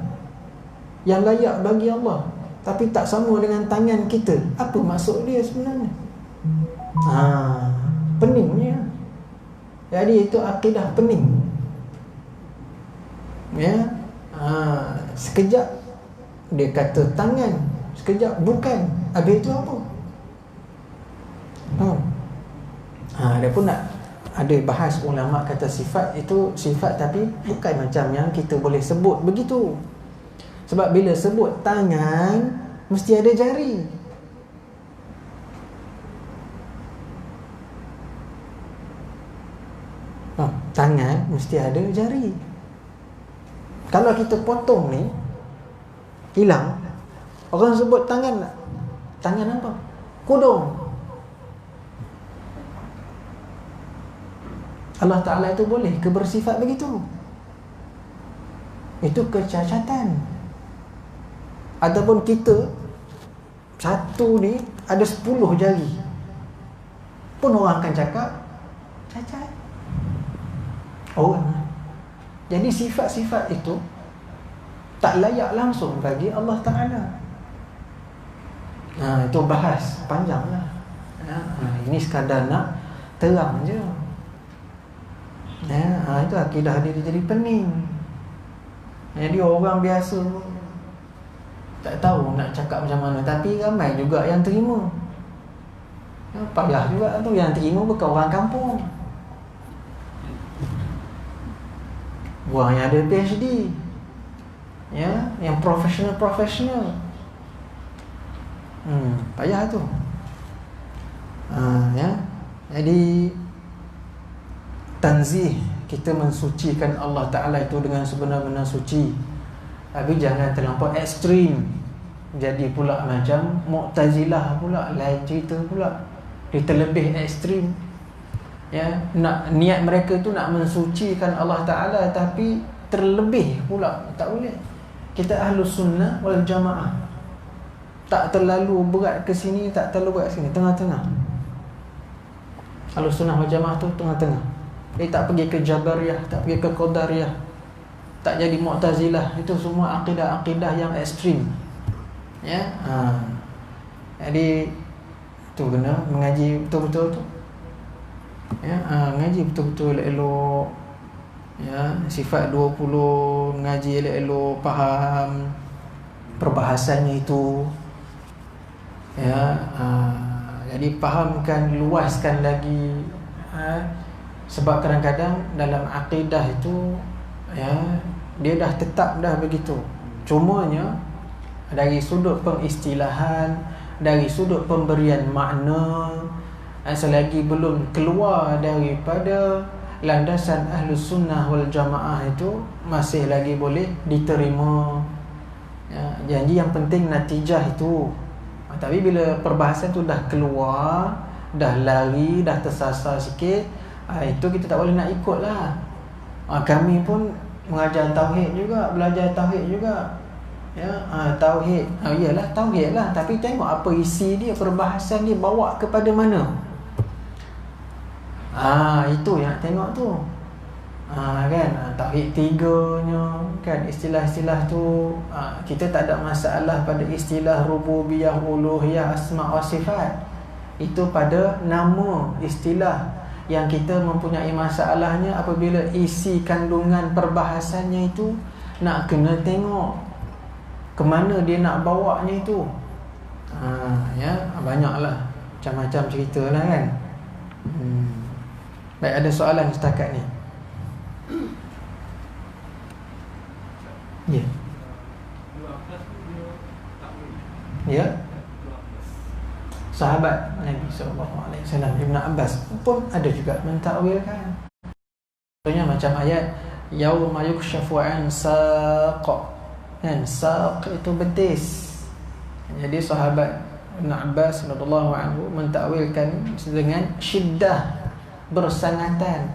yang layak bagi Allah, tapi tak sama dengan tangan kita. Apa maksud dia sebenarnya? Peningnya. Jadi itu akidah pening. Sekejap dia kata tangan, sekejap bukan, habis itu apa? Dia pun nak ada bahas, ulama kata sifat itu sifat tapi bukan macam yang kita boleh sebut begitu. Sebab bila sebut tangan mesti ada jari. Tangan mesti ada jari. Kalau kita potong ni hilang, orang sebut tangan tak? Tangan apa? Kudung. Allah Ta'ala itu boleh ke bersifat begitu? Itu kecacatan. Ataupun kita satu ni ada 10 jari, pun orang akan cakap cacat. Jadi sifat-sifat itu tak layak langsung bagi Allah Ta'ala. Itu bahas panjang lah. Ini sekadar nak terang je. Itu akidah dia jadi pening. Jadi orang biasa tak tahu nak cakap macam mana, tapi ramai juga yang terima. Payah juga tu, yang terima bukan orang kampung, orang yang ada PhD, yang profesional. Payah tu. Jadi tanzih, kita mensucikan Allah Ta'ala itu dengan sebenar-benar suci. Tapi jangan terlampau ekstrim, jadi pula macam Mu'tazilah pula, lain cerita pula. Dia terlebih ekstrim. Nak, niat mereka tu nak mensucikan Allah Ta'ala, tapi terlebih pula. Tak boleh. Kita Ahlus Sunnah wal Jamaah, tak terlalu berat ke sini, tak terlalu berat ke sini, tengah-tengah. Ahlus Sunnah wal Jamaah tu tengah-tengah. Dia tak pergi ke Jabariyah, tak pergi ke Qadariyah, tak jadi Mu'tazilah. Itu semua akidah-akidah yang ekstrim. Jadi tu kena mengaji betul-betul tu. Mengaji betul-betul elok. Sifat 20, mengaji elok-elok, faham perbahasannya itu. Jadi fahamkan, luaskan lagi. Sebab kadang-kadang dalam akidah itu dia dah tetap dah begitu. Cumanya dari sudut pengistilahan, dari sudut pemberian makna, selagi belum keluar daripada landasan Ahlus Sunnah wal Jamaah itu masih lagi boleh diterima. Janji yang penting natijah itu. Tapi bila perbahasan tu dah keluar, dah lari, dah tersasar sikit, itu kita tak boleh nak ikut lah. Kami pun mengajar tauhid juga, belajar tauhid juga. Tauhid, iyalah tauhid lah, tapi tengok apa isi dia, perbahasan dia bawa kepada mana. Itu yang nak tengok tu. Kan, tauhid 3-nya kan, istilah-istilah tu. Kita tak ada masalah pada istilah rububiyah, uluhiyah, asma' wa sifat. Itu pada nama istilah. Yang kita mempunyai masalahnya apabila isi kandungan perbahasannya itu nak kena tengok ke mana dia nak bawanya itu. Banyaklah macam-macam cerita lah kan. Baik, ada soalan setakat ni? Ya. Sahabat Nabi SAW, Ibn Abbas pun ada juga mentakwilkan. Contohnya macam ayat yauma yukshafu an saq. Kan, saq itu betis. Jadi sahabat Ibn Abbas radhiyallahu anhu mentakwilkan dengan syiddah, bersangatan.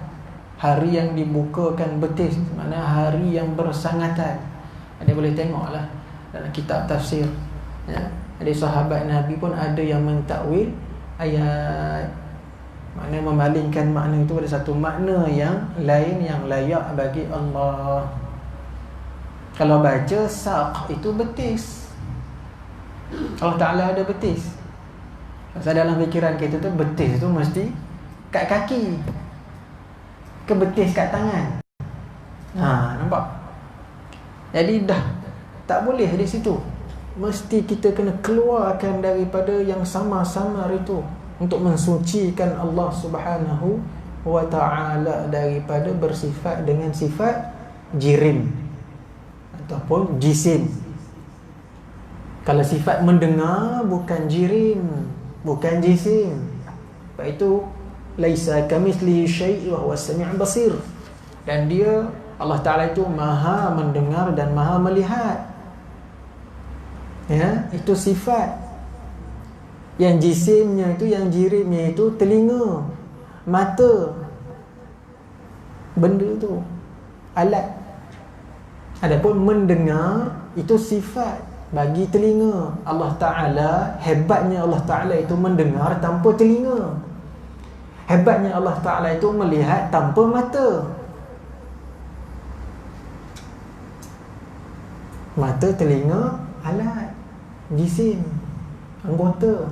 Hari yang dibukakan betis, maknanya hari yang bersangatan. Dia boleh tengoklah dalam kitab tafsir. Jadi sahabat Nabi pun ada yang mentakwil ayat, maknanya memalingkan makna itu pada satu makna yang lain yang layak bagi Allah. Kalau baca saq itu betis, Allah Ta'ala ada betis. Pasal dalam fikiran kita tu betis tu mesti kat kaki, ke betis kat tangan. Nampak? Jadi dah tak boleh di situ. mesti kita kena keluarkan daripada yang samar-samar itu untuk mensucikan Allah Subhanahu wa ta'ala daripada bersifat dengan sifat jirim ataupun jisim. Kalau sifat mendengar bukan jirim, bukan jisim. Sebab itu laisa kamitslihi syai' wa huwas sami'ul basir. Dan dia Allah Ta'ala itu maha mendengar dan maha melihat. Ya, itu sifat. Yang jisimnya itu, yang jirimnya itu telinga, mata, benda tu, alat. Adapun mendengar itu sifat bagi telinga. Allah Ta'ala, hebatnya Allah Ta'ala itu mendengar tanpa telinga. Hebatnya Allah Ta'ala itu melihat tanpa mata. Mata, telinga, alat, jisim, anggota.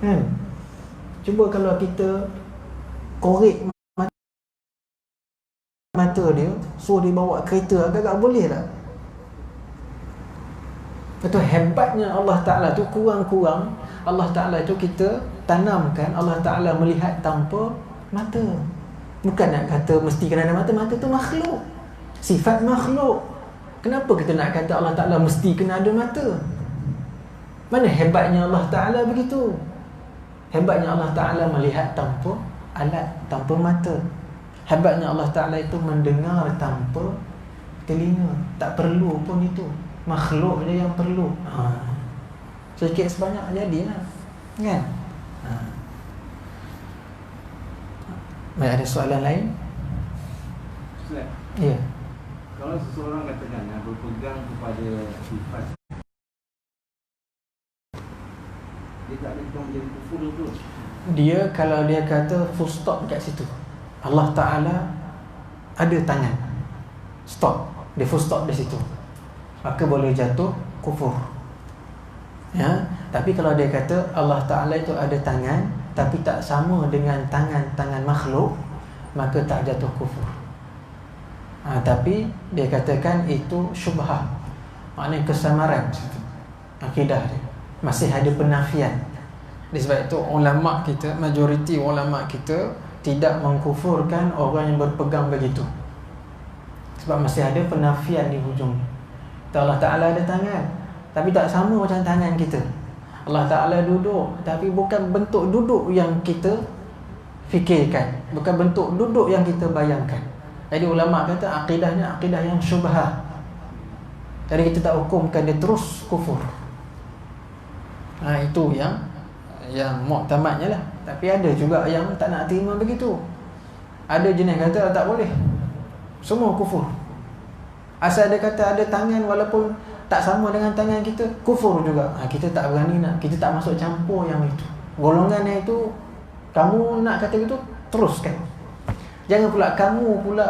Kan? Cuba kalau kita korek mata dia, suruh dia bawa kereta, agak-agak boleh tak? Itu hebatnya Allah Ta'ala tu. Kurang-kurang Allah Ta'ala tu kita tanamkan Allah Ta'ala melihat tanpa mata. Bukan nak kata mesti kena ada mata. Mata tu makhluk, sifat makhluk. Kenapa kita nak kata Allah Ta'ala mesti kena ada mata? Mana hebatnya Allah Ta'ala begitu? Hebatnya Allah Ta'ala melihat tanpa alat, tanpa mata. Hebatnya Allah Ta'ala itu mendengar tanpa telinga. Tak perlu pun itu, makhluk je yang perlu. Sedikit sebanyak jadilah, kan? Ada soalan lain? Ustaz, Ya. kalau seseorang katakan berpegang kepada sifat, dia tak ada menjadi kufur tu. Dia kalau dia kata full stop kat situ, Allah Ta'ala ada tangan, stop, dia full stop di situ, maka boleh jatuh kufur. Ya, tapi kalau dia kata Allah Ta'ala itu ada tangan tapi tak sama dengan tangan-tangan makhluk, maka tak jatuh kufur. Tapi dia katakan itu syubhah, maknanya kesamaran akidah dia, masih ada penafian. Sebab itu ulama kita, majoriti ulama kita tidak mengkufurkan orang yang berpegang begitu, sebab masih ada penafian di hujung. Allah Ta'ala ada tangan tapi tak sama macam tangan kita. Allah Ta'ala duduk tapi bukan bentuk duduk yang kita fikirkan, bukan bentuk duduk yang kita bayangkan. Jadi ulama kata akidahnya akidah yang syubhah. Jadi kita tak hukumkan dia terus kufur. Itu yang muktamadnya lah. Tapi ada juga yang tak nak terima begitu. Ada jenis kata tak boleh, semua kufur. Asal dia kata ada tangan walaupun tak sama dengan tangan kita, kufur juga. Kita tak berani nak, kita tak masuk campur yang itu. Golongan yang itu, kamu nak kata gitu, teruskan. Jangan pula kamu pula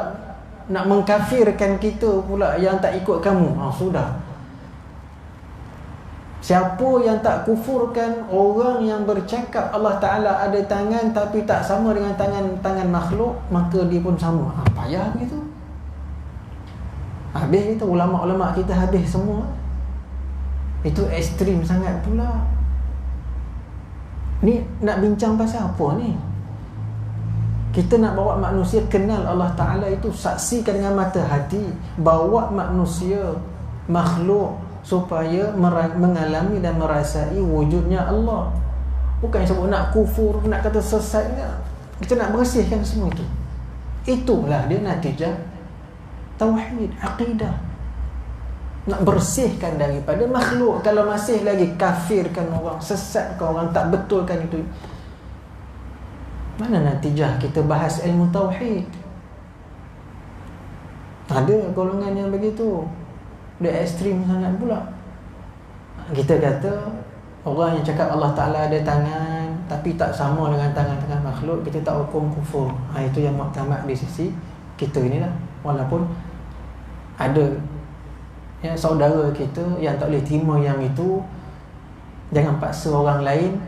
nak mengkafirkan kita pula yang tak ikut kamu. Sudah. Siapa yang tak kufurkan orang yang bercakap Allah Ta'ala ada tangan tapi tak sama dengan tangan makhluk, maka dia pun sama. Payah begitu. Habis kita, ulama-ulama kita habis semua. Itu ekstrim sangat pula. Ni nak bincang pasal apa ni? Kita nak bawa manusia kenal Allah Ta'ala itu, saksikan dengan mata hati, bawa manusia, makhluk supaya mengalami dan merasai wujudnya Allah. Bukan sebut nak kufur, nak kata sesat. Kita nak bersihkan semua itu. Itulah dia natijah tauhid, akidah. Nak bersihkan daripada makhluk. Kalau masih lagi kafirkan orang, sesatkan orang, tak betulkan itu, mana natijah kita bahas ilmu tauhid? Ada golongan yang begitu, dia ekstrim sangat pula. Kita kata orang yang cakap Allah Ta'ala ada tangan tapi tak sama dengan tangan-tangan makhluk, kita tak hukum kufur. Itu yang muktamad di sisi kita inilah. Walaupun ada saudara kita yang tak boleh terima yang itu, jangan paksa orang lain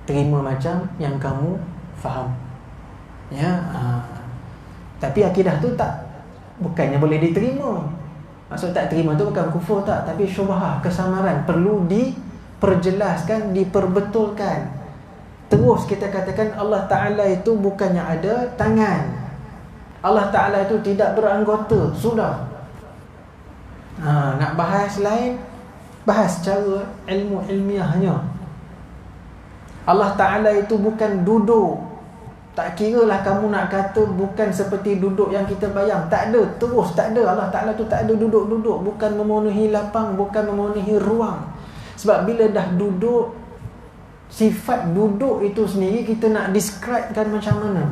terima macam yang kamu faham. Tapi akidah tu tak, bukannya boleh diterima, Maksud tak terima tu bukan kufur tak, tapi syubhah, kesamaran, perlu diperjelaskan, diperbetulkan. Terus kita katakan Allah Ta'ala itu bukannya ada tangan, Allah Ta'ala itu tidak beranggota. Sudah. Nak bahas lain, bahas cara ilmiahnya. Allah Ta'ala itu bukan duduk. Tak kira lah kamu nak kata bukan seperti duduk yang kita bayang. Tak ada, terus tak ada. Allah Ta'ala tu tak ada duduk-duduk. Bukan memenuhi lapang, bukan memenuhi ruang. Sebab bila dah duduk, sifat duduk itu sendiri kita nak describekan macam mana.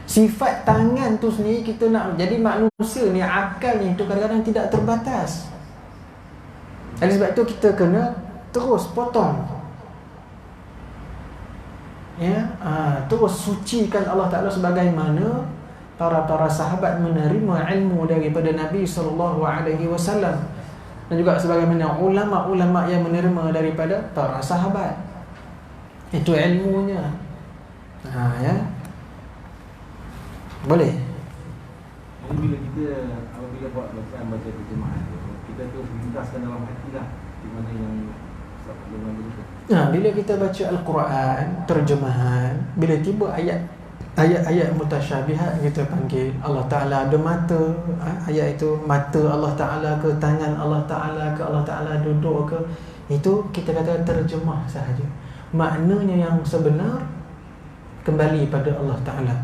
Sifat tangan tu sendiri kita nak. Jadi manusia ni, akal ni tu kadang-kadang tidak terbatas. Oleh sebab itu kita kena terus potong, terus sucikan Allah Ta'ala sebagaimana para sahabat menerima ilmu daripada Nabi SAW, dan juga sebagaimana ulama-ulama yang menerima daripada para sahabat. Itu ilmunya. Boleh. Jadi bila kita apabila buat bacaan baca terjemahan tu, kita terus ringkaskan dalam hati lah di mana yang bila kita baca Al-Quran terjemahan, bila tiba ayat-ayat mutasyabihat, kita panggil Allah Ta'ala ada mata, ayat itu mata Allah Ta'ala ke, tangan Allah Ta'ala ke, Allah Ta'ala duduk ke, itu kita katakan terjemah sahaja. Maknanya yang sebenar kembali pada Allah Ta'ala.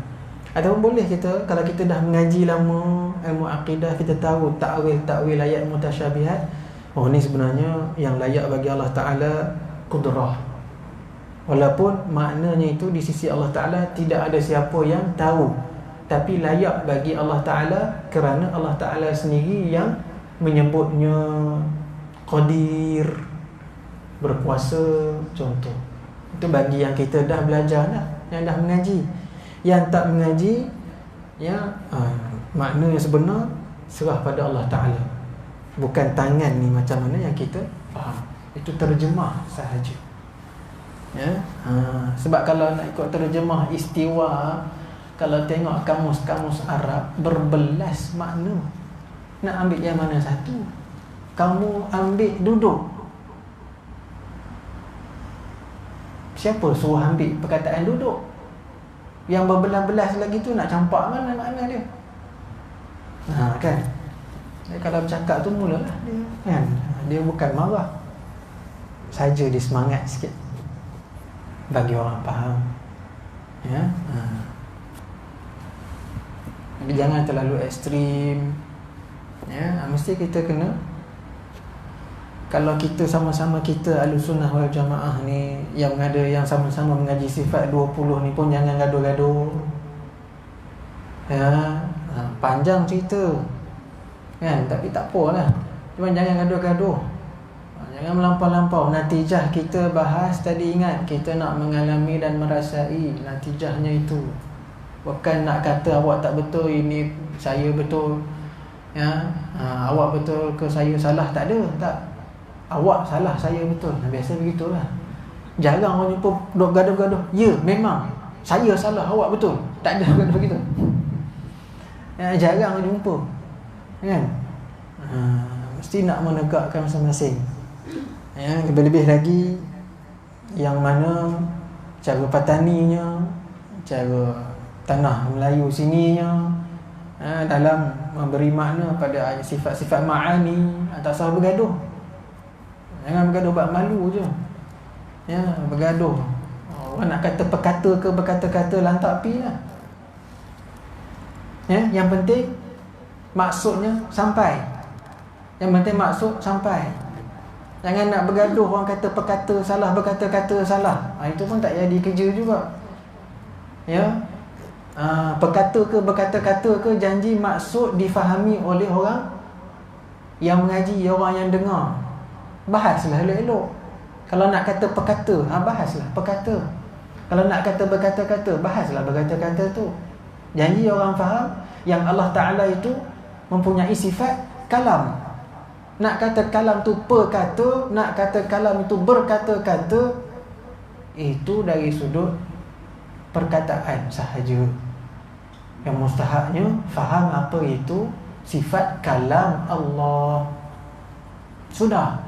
Ataupun boleh kita, kalau kita dah mengaji lama ilmu akidah, kita tahu takwil ayat mutasyabihat, ni sebenarnya yang layak bagi Allah Ta'ala kudrah. Walaupun maknanya itu di sisi Allah Ta'ala tidak ada siapa yang tahu, tapi layak bagi Allah Ta'ala kerana Allah Ta'ala sendiri yang menyebutnya qadir, berkuasa, contoh. Itu bagi yang kita dah belajar dah, yang dah mengaji. Yang tak mengaji, makna yang sebenar serah pada Allah Ta'ala. Bukan tangan ni macam mana yang kita faham. Itu terjemah sahaja. Sebab kalau nak ikut terjemah istiwa, kalau tengok kamus-kamus Arab berbelas makna. Nak ambil yang mana satu? Kamu ambil duduk. Siapa suruh ambil perkataan duduk? Yang berbelas-belas lagi tu nak campak mana makna dia? Kan? Kalau bercakap tu mulalah dia, kan? Dia bukan marah saja, dia semangat sikit bagi orang faham. Jangan terlalu ekstrim. Mesti kita kena, kalau kita sama-sama kita Ahlussunnah wal Jamaah ni yang ada, yang sama-sama mengaji sifat 20 ni pun jangan gaduh-gaduh. Panjang cerita, kan? Tapi tak apalah, cuma jangan gaduh-gaduh. Jangan melampau-lampau. Natijah kita bahas tadi, ingat, kita nak mengalami dan merasai natijahnya itu. Bukan nak kata awak tak betul, ini saya betul. Awak betul ke saya salah, tak ada. Tak. Awak salah, saya betul. Biasa begitulah. Jarang orang jumpa duk gaduh-gaduh. Ya, memang saya salah, awak betul. Tak ada gaduh begitu. Jarang jumpa, kan? Mesti nak menegakkan masing-masing. Lebih-lebih lagi yang mana cara pataninya, cara tanah Melayu sininya, dalam memberi makna pada sifat-sifat ma'ani, tak usah bergaduh. Jangan bergaduh buat malu je. Bergaduh, orang nak kata perkata ke berkata-kata, lantak pi lah. Yang penting maksudnya sampai. Yang penting maksud sampai. Jangan nak bergaduh, orang kata perkata salah, berkata-kata salah. Itu pun tak jadi kerja juga. Perkata ke berkata-kata ke, janji maksud difahami oleh orang yang mengaji, orang yang dengar. Bahaslah elok-elok. Kalau nak kata perkata, bahaslah perkata. Kalau nak kata berkata-kata, bahaslah berkata-kata tu. Janji orang faham yang Allah Ta'ala itu mempunyai sifat kalam. Nak kata kalam tu perkata, nak kata kalam itu berkata-kata, itu dari sudut perkataan sahaja. Yang mustahaknya faham apa itu sifat kalam Allah. Sudah.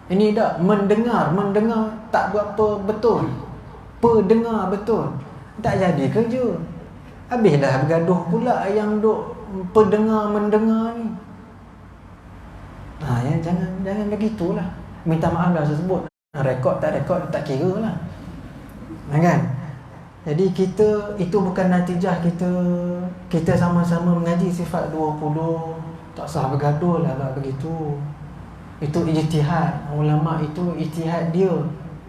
Ini dah mendengar tak berapa betul. Pendengar betul. Tak jadi kerja. Habis dah bergaduh pula yang duk pendengar mendengar ni. Ya, jangan begitulah. Minta maaf dah saya sebut. Rekod tak kira lah. Kan? Jadi kita, itu bukan natijah kita sama-sama mengaji sifat 20. Tak sah bergaduh lah begitu. Itu ijtihad. Ulama itu ijtihad dia.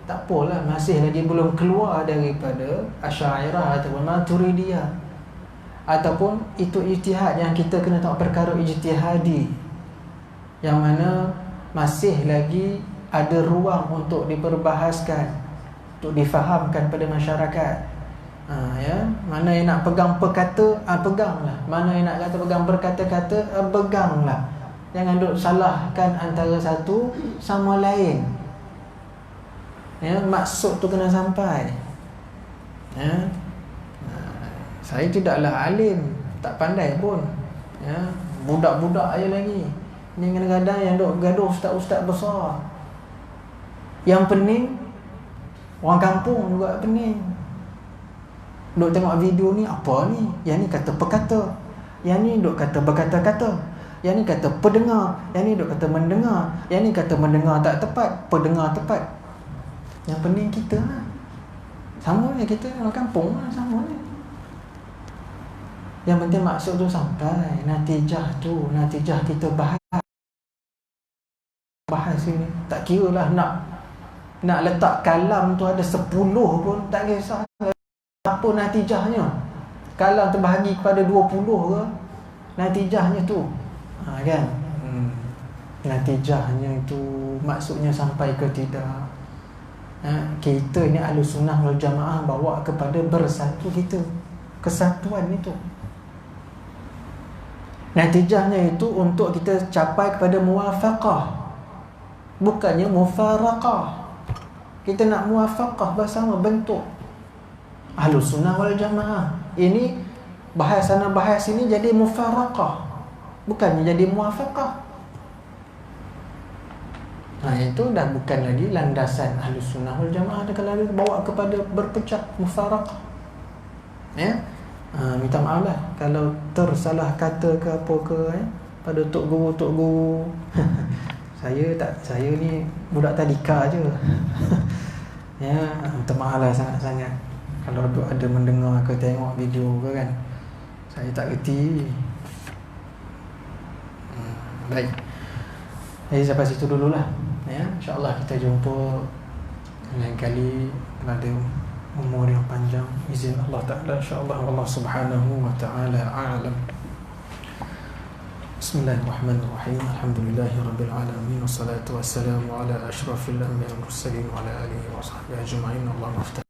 Tak apalah, masih lagi belum keluar daripada Asy'ariyah ataupun Maturidiyah. Ataupun itu ijtihad yang kita kena tahu perkara ijtihadi, yang mana masih lagi ada ruang untuk diperbahaskan, untuk difahamkan pada masyarakat. Ya, mana yang nak pegang perkata, peganglah. Mana yang nak kata pegang berkata-kata, peganglah. Jangan duk salahkan antara satu sama lain. Ya, maksud tu kena sampai. Ya. Saya tidaklah alim, tak pandai pun. Ya, budak-budak aja lagi. Ni kadang-kadang yang duk gaduh ustaz-ustaz besar. Yang pening orang kampung juga pening. Duk tengok video ni, apa ni? Yang ni kata perkata, yang ni duk kata berkata-kata, yang ni kata pendengar, yang ni duk kata mendengar, yang ni kata mendengar tak tepat, pendengar tepat. Yang pening kita lah. Sama je kita orang kampung lah, sama je. Yang penting maksud tu sampai, natijah kita bahas ini. Tak kira lah nak letak kalam tu ada 10 pun tak kisah. Apa natijahnya? Kalam terbahagi kepada 20 ke? Natijahnya tu. Kan? Natijahnya itu maksudnya sampai ke tidak. Kita ni Ahlussunnah wal Jamaah bawa kepada bersatu kita. Kesatuan itu. Natijahnya itu untuk kita capai kepada muwafaqah, bukannya mufaraqah. Kita nak muwafaqah bersama, bentuk Ahlussunnah wal Jamaah. Ini bahas sana bahas ini jadi mufaraqah, bukannya jadi muwafaqah. Itu dah bukan lagi landasan Ahlussunnah wal Jamaah. Kalau bawa kepada berpecah, mufaraqah. Ya. Minta maaf lah kalau tersalah kata ke apa ke pada tok guru. Saya ni budak tadika je. Ya, minta maaf lah sangat-sangat kalau ada mendengar ke tengok video ke kan. Saya tak reti. Baik. Jadi sampai situ dululah. Ya, insya-Allah kita jumpa lain kali pada umur yang panjang, izin Allah Ta'ala, insyaAllah. Allah Subhanahu wa Ta'ala a'lam. Bismillahirrahmanirrahim. Alhamdulillahi Rabbil Alamin. Wassalatu wassalamu ala ashrafil anbiya wal mursalin wa ala alihi wa sahbihi ajma'in. Allahumma